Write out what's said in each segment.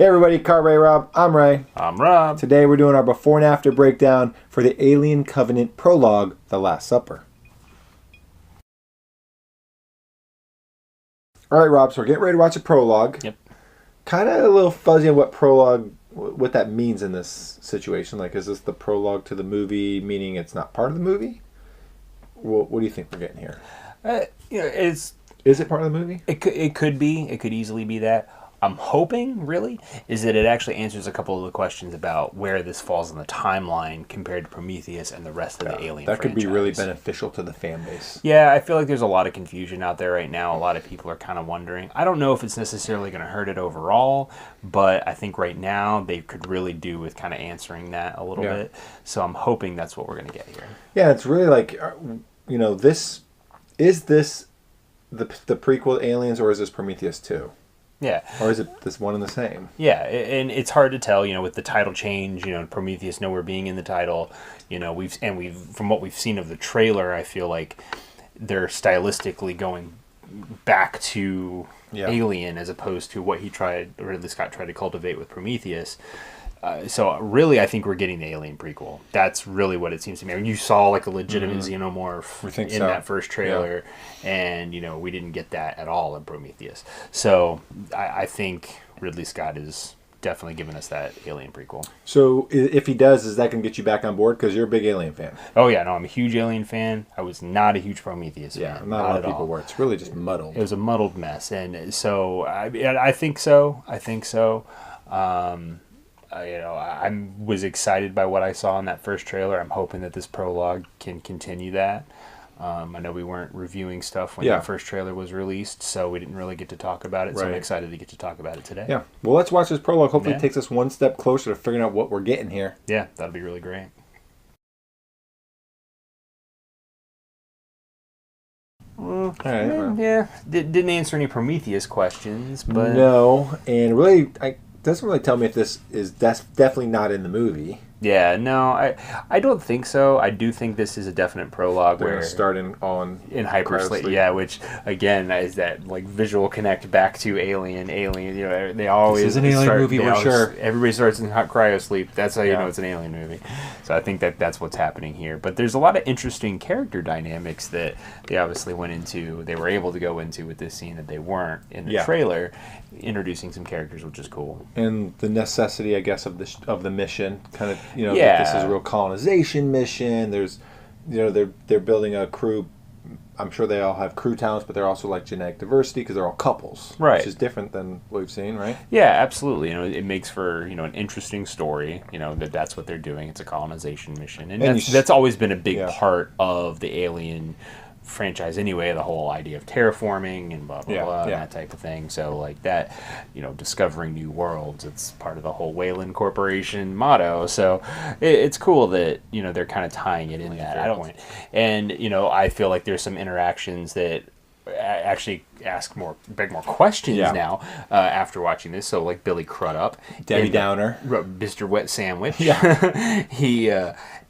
Hey everybody, Car Ray Rob. I'm Ray. I'm Rob. Today we're doing our before and after breakdown for the Alien Covenant prologue, The Last Supper. Alright Rob, so we're getting ready to watch a prologue. Yep. Kind of a little fuzzy on what prologue, what that means in this situation. Like, is this the prologue to the movie, meaning it's not part of the movie? What do you think we're getting here? Is it part of the movie? It could be. It could easily be that. I'm hoping, really, is that it actually answers a couple of the questions about where this falls in the timeline compared to Prometheus and the rest of the Alien That could franchise. be really beneficial to the fan base. Yeah, I feel like there's a lot of confusion out there right now. A lot of people are kind of wondering. I don't know if it's necessarily going to hurt it overall, but I think right now they could really do with kind of answering that a little bit. So I'm hoping that's what we're going to get here. Yeah, it's really like, this is this the prequel Aliens, or is this Prometheus 2? Yeah. Or is it this one and the same? Yeah, and it's hard to tell, with the title change, Prometheus nowhere being in the title, we've from what we've seen of the trailer, I feel like they're stylistically going back to Alien as opposed to what Ridley Scott tried to cultivate with Prometheus. So really, I think we're getting the Alien prequel. That's really what it seems to me. I mean, you saw like a legitimate xenomorph in that first trailer, and we didn't get that at all in Prometheus. So I think Ridley Scott is definitely giving us that Alien prequel. So if he does, is that going to get you back on board? Because you're a big Alien fan. Oh yeah, no, I'm a huge Alien fan. I was not a huge Prometheus fan. Yeah, not a lot of people were. It's really just muddled. It was a muddled mess, and so I think so. I was excited by what I saw in that first trailer. I'm hoping that this prologue can continue that. I know we weren't reviewing stuff when the first trailer was released, so we didn't really get to talk about it. So I'm excited to get to talk about it today. Yeah. Well, let's watch this prologue. Hopefully it takes us one step closer to figuring out what we're getting here. Yeah, that'll be really great. All right. Yeah, didn't answer any Prometheus questions, but no, and really, doesn't really tell me if this is definitely not in the movie. Yeah, no, I don't think so. I do think this is a definite prologue. They're where starting in hypersleep. Yeah, which again is that like visual connect back to Alien. They always this is an Alien movie. We're sure everybody starts in hot cryosleep. That's how you know it's an Alien movie. So I think that's what's happening here. But there's a lot of interesting character dynamics that they obviously went into. They were able to go into with this scene that they weren't in the trailer, introducing some characters, which is cool. And the necessity, I guess, of the mission, kind of. That this is a real colonization mission. There's, they're building a crew. I'm sure they all have crew talents, but they're also like genetic diversity because they're all couples, which is different than what we've seen, right? Yeah, absolutely. It makes for an interesting story. That's what they're doing. It's a colonization mission, and that's always been a big part of the Alien franchise anyway, the whole idea of terraforming and blah blah blah and that type of thing. So like that, discovering new worlds, it's part of the whole Wayland Corporation motto. So it's cool that they're kind of tying it in that point. And I feel like there's some interactions that actually beg more questions now after watching this. So like Billy Crudup, Debbie Downer, Mr. Wet Sandwich. He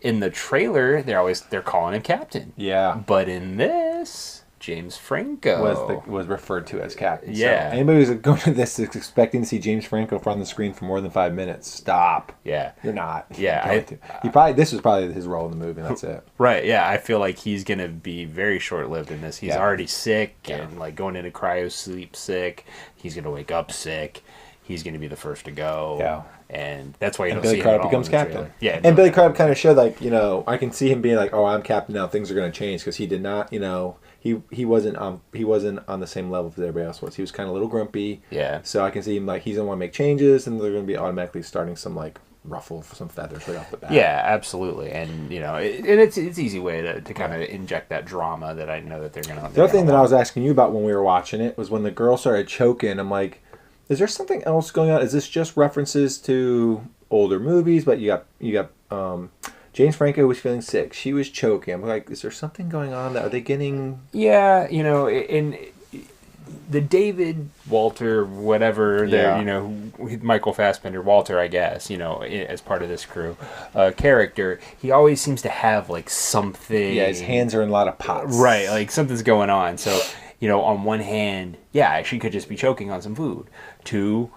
in the trailer, they're calling him Captain. Yeah. But in this, James Franco was referred to as Captain. Yeah. So anybody who's going to this is expecting to see James Franco on the screen for more than 5 minutes. Stop. Yeah. You're not. Yeah. This was probably his role in the movie, and that's it. Right. Yeah. I feel like he's going to be very short-lived in this. He's already sick and like going into cryo sleep sick. He's going to wake up sick. He's going to be the first to go. Yeah. And that's why you don't Billy see Crudup him becomes captain. Yeah. And Billy Crudup kind of showed I can see him being like, oh, I'm captain now. Things are going to change because he did not, he wasn't on the same level as everybody else was. He was kind of a little grumpy. Yeah. So I can see him he's going to want to make changes, and they're going to be automatically starting some ruffle for some feathers right off the bat. Yeah, absolutely. And it's an easy way to kind of inject that drama that I know that they're going to. The other thing that I was asking you about when we were watching it was when the girl started choking. I'm like, is there something else going on? Is this just references to older movies? But you got James Franco was feeling sick. She was choking. I'm like, is there something going on? Are they getting? Yeah, in the David Walter, whatever, Michael Fassbender, Walter, I guess, as part of this crew, character, he always seems to have something. Yeah, his hands are in a lot of pots. Right, something's going on. So, on one hand, she could just be choking on some food. Two,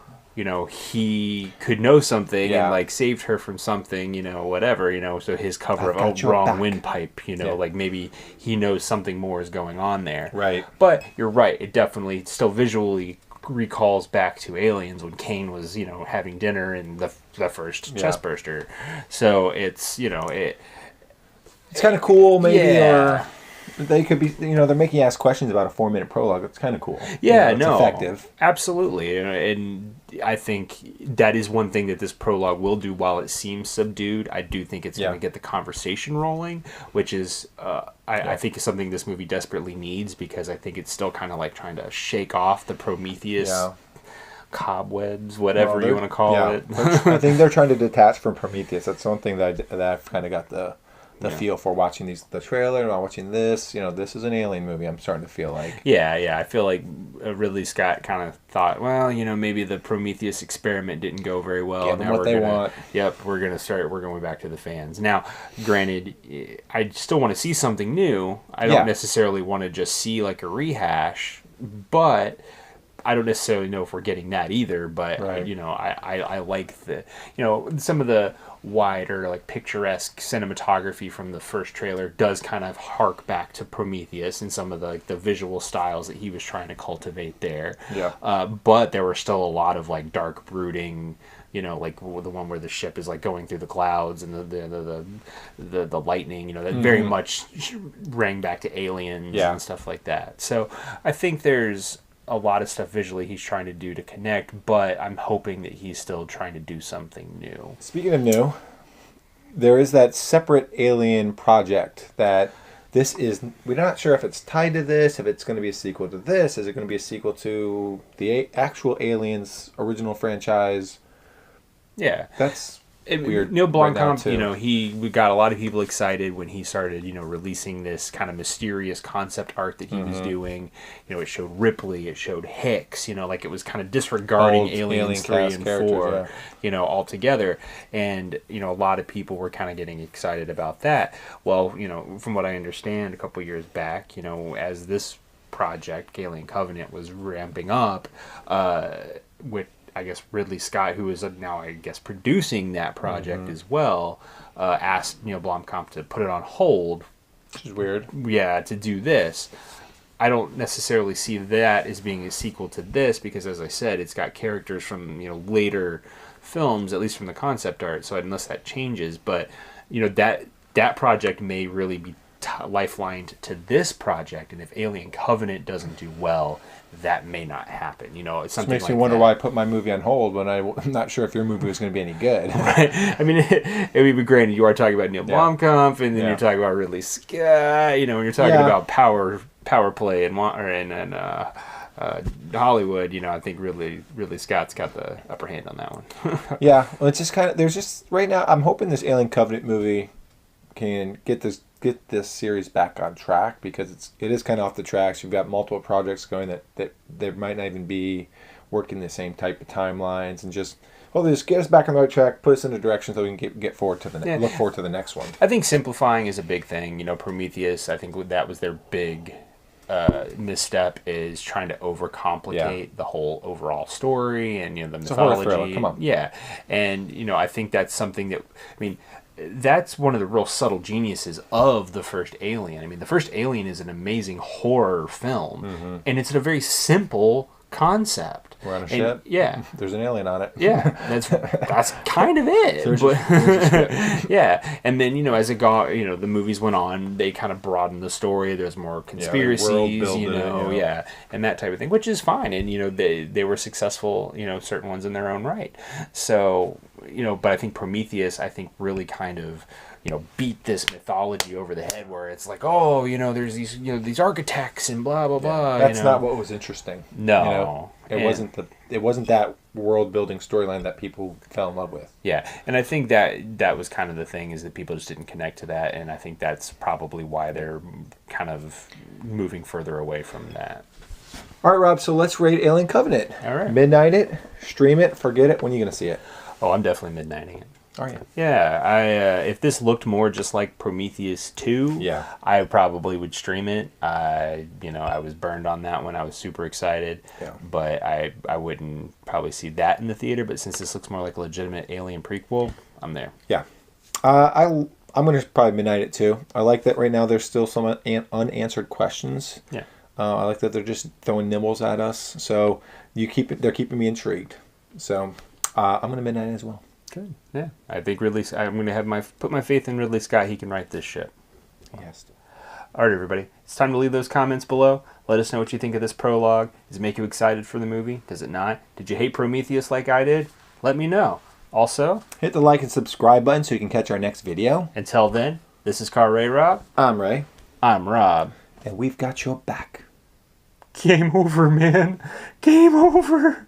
he could know something and like saved her from something, whatever, so his cover of wrong windpipe, like maybe he knows something more is going on there. Right. But you're right, it definitely still visually recalls back to Aliens when Kane was, having dinner in the first chest burster. So it's, it's kind of cool, maybe, or they could be, they're making you ask questions about a 4-minute prologue. It's kind of cool. Yeah, it's effective. Absolutely. And I think that is one thing that this prologue will do. While it seems subdued, I do think it's going to get the conversation rolling, which is, I think is something this movie desperately needs, because I think it's still kind of like trying to shake off the Prometheus cobwebs, whatever you want to call it. I think they're trying to detach from Prometheus. That's one thing that I've kind of got the feel for watching the trailer and watching this. This is an Alien movie. I'm starting to feel like. Yeah. I feel like Ridley Scott kind of thought, well, maybe the Prometheus experiment didn't go very well. Give them what they want. Yep, we're going back to the fans. Now, granted, I still want to see something new. I don't necessarily want to just see like a rehash, but I don't necessarily know if we're getting that either. But I like the some of the wider, like, picturesque cinematography from the first trailer does kind of hark back to Prometheus and some of the visual styles that he was trying to cultivate there. But there were still a lot of like dark brooding, like the one where the ship is like going through the clouds and the lightning, that very much rang back to Aliens and stuff like that. So I think there's a lot of stuff visually he's trying to do to connect, but I'm hoping that he's still trying to do something new. Speaking of new, there is that separate Alien project that we're not sure if it's tied to this, if it's going to be a sequel to this, is it going to be a sequel to the actual Aliens original franchise? Yeah. That's weird. Neil Blomkamp, we got a lot of people excited when he started, releasing this kind of mysterious concept art that he was doing. It showed Ripley, it showed Hicks, like it was kind of disregarding Aliens 3 and 4, altogether. And, a lot of people were kind of getting excited about that. Well, from what I understand, a couple years back, as this project, Alien Covenant, was ramping up, with I guess Ridley Scott, who is now, I guess, producing that project as well, asked Neil Blomkamp to put it on hold. Which is weird. Yeah, to do this. I don't necessarily see that as being a sequel to this, because, as I said, it's got characters from later films, at least from the concept art. So unless that changes, but that project may really be lifelined to this project, and if Alien Covenant doesn't do well, that may not happen. It's something. It makes me wonder why I put my movie on hold when I'm not sure if your movie was going to be any good. Right. I mean, it would be granted you are talking about Neil Blomkamp, and then you're talking about Ridley Scott. When you're talking about power play and Hollywood, I think Ridley Scott's got the upper hand on that one. Yeah, well, it's just kind of, there's just right now. I'm hoping this Alien Covenant movie can get this series back on track, because it is kind of off the tracks. You've got multiple projects going that they might not even be working the same type of timelines, and just get us back on the right track, put us in a direction so we can get forward to look forward to the next one. I think simplifying is a big thing. Prometheus, I think that was their big misstep, is trying to overcomplicate the whole overall story and the mythology. Come on. Yeah, and I think that's something that that's one of the real subtle geniuses of the first Alien. The first Alien is an amazing horror film, and it's a very simple concept. We're on a ship. Yeah, there's an alien on it. Yeah, that's kind of it. There's yeah, and then as it got, the movies went on, they kind of broadened the story. There's more conspiracies, and that type of thing, which is fine. And they were successful, certain ones in their own right. So but I think Prometheus, really kind of beat this mythology over the head, where it's like, there's these architects and blah blah blah. That's not what was interesting. No, it wasn't that world building storyline that people fell in love with. Yeah, and I think that was kind of the thing, is that people just didn't connect to that, and I think that's probably why they're kind of moving further away from that. All right, Rob. So let's rate Alien Covenant. All right, midnight it, stream it, forget it. When are you going to see it? Oh, I'm definitely midnighting it. Oh yeah. Yeah, I if this looked more just like Prometheus 2, I probably would stream it. I was burned on that one. I was super excited. Yeah. But I wouldn't probably see that in the theater, but since this looks more like a legitimate Alien prequel, I'm there. Yeah. I'm going to probably midnight it too. I like that right now there's still some unanswered questions. Yeah. I like that they're just throwing nibbles at us. So they're keeping me intrigued. So I'm going to midnight it as well. Good. Yeah. I think I'm going to put my faith in Ridley Scott. He can write this shit. Yes. All right, everybody. It's time to leave those comments below. Let us know what you think of this prologue. Does it make you excited for the movie? Does it not? Did you hate Prometheus like I did? Let me know. Also, hit the like and subscribe button so you can catch our next video. Until then, this is Car Ray Rob. I'm Ray. I'm Rob. And we've got your back. Game over, man. Game over.